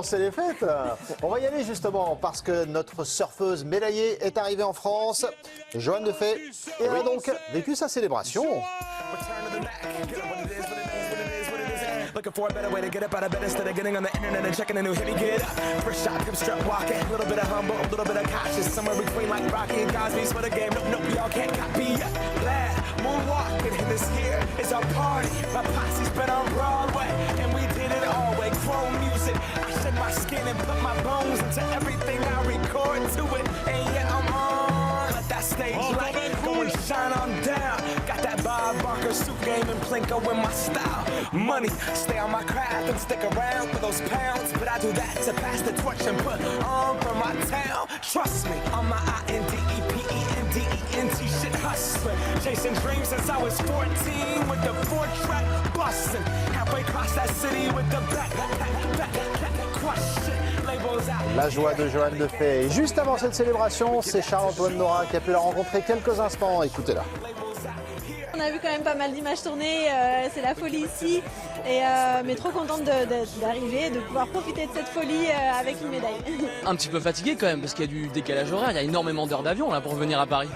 C'est les fêtes. On va y aller justement parce que notre surfeuse médaillée est arrivée en France. Johanne Defay et a donc vécu sa célébration. Looking for a better way to get up out of bed instead of getting on the internet and checking a new hit. Me get up, first shot, hip strut walking, a little bit of humble, a little bit of cautious, somewhere between like Rocky and Cosby's for the game. Nope, y'all can't copy yet. Glad moonwalking, and this here is our party. My posse's been on Broadway, and we did it all way. Chrome music, I shed my skin and put my bones into everything I record to it, and yet I'm on. Let that stage light go and shine on down. Got that Bob Barker suit game and Plinko in my style. Money, stay on my craft and stick around for those pounds. But I do that to pass the torch and put on for my town. Trust me, on my INDEPENDENT shit hustling. Chasing dreams since I was 14 with the 4-track busting. Halfway across that city with the back crush shit. Labels out. La joie de Johanne Defay. Et juste avant cette célébration, c'est Charles-Antoine Nora qui a pu la rencontrer quelques instants. Écoutez-la. On a vu quand même pas mal d'images tournées, c'est la folie ici, mais trop contente d'arriver, de pouvoir profiter de cette folie avec une médaille. Un petit peu fatigué quand même parce qu'il y a du décalage horaire, il y a énormément d'heures d'avion là pour venir à Paris.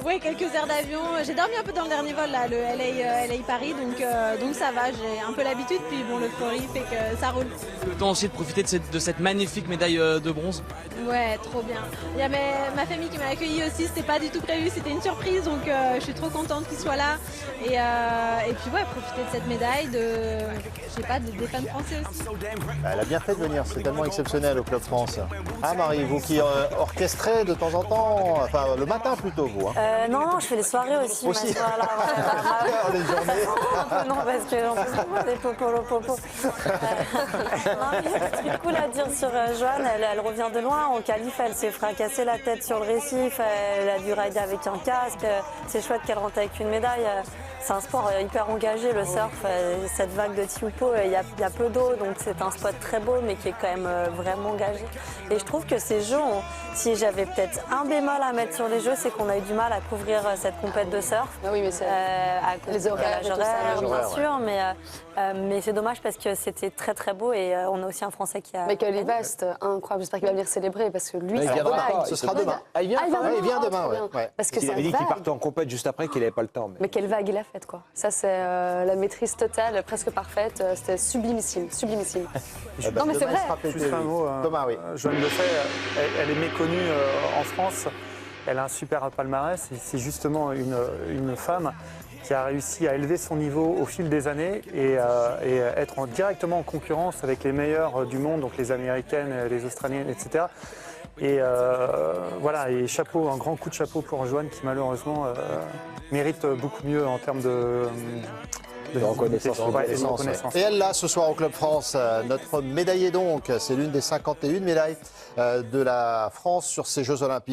Oui, quelques heures d'avion. J'ai dormi un peu dans le dernier vol, là, le LA Paris, donc ça va, j'ai un peu l'habitude, puis bon, l'euphorie fait que ça roule. Le temps aussi de profiter de cette magnifique médaille de bronze. Ouais, trop bien. Il y a ma famille qui m'a accueillie aussi, c'était pas du tout prévu, c'était une surprise, donc je suis trop contente qu'ils soient là. Et puis ouais, profiter de cette médaille, des fans français aussi. Elle a bien fait de venir, c'est tellement exceptionnel au Club France. Ah Marie, vous qui orchestrez de temps en temps, enfin le matin plutôt vous. Non, je fais les soirées aussi. Aussi. Voilà, les journées. non, parce que j'en peux pas des popo. Il y a des trucs cool à dire sur Johanne. Elle revient de loin. En qualif, elle s'est fracassée la tête sur le récif. Elle a dû rider avec un casque. C'est chouette qu'elle rentre avec une médaille. C'est un sport hyper engagé, le surf. Cette vague de Tiupo, il y a peu d'eau, donc c'est un spot très beau, mais qui est quand même vraiment engagé. Et je trouve que ces jeux, si j'avais peut-être un bémol à mettre sur les jeux, c'est qu'on a eu du mal à couvrir cette compète de surf. Ah oui, mais c'est à cause les horaires, du décalage et tout ça, bien sûr, mais c'est dommage parce que c'était très très beau et on a aussi un Français qui a... Michael Ivast, incroyable, j'espère qu'il va venir célébrer parce que lui, Il c'est viendra vague. pas, ce sera demain. Ah, il vient demain, trop bien. ouais. Parce que Il c'est avait dit qu'il vague. partait en compète juste après, qu'il n'avait pas le temps. Mais quelle vague il a faite, quoi. Ça, c'est la maîtrise totale, presque parfaite. C'était sublimissime. Non, mais c'est vrai. Juste un mot, Thomas, oui. Johanne Defay, elle est méconnue en France. Elle a un super palmarès. C'est justement une femme qui a réussi à élever son niveau au fil des années et être directement en concurrence avec les meilleurs du monde, donc les Américaines, les Australiennes, etc. Et voilà, et chapeau, un grand coup de chapeau pour Johanne qui malheureusement mérite beaucoup mieux en termes de reconnaissance. Et elle là ce soir au Club France, notre médaillée donc, c'est l'une des 51 médailles de la France sur ces Jeux Olympiques.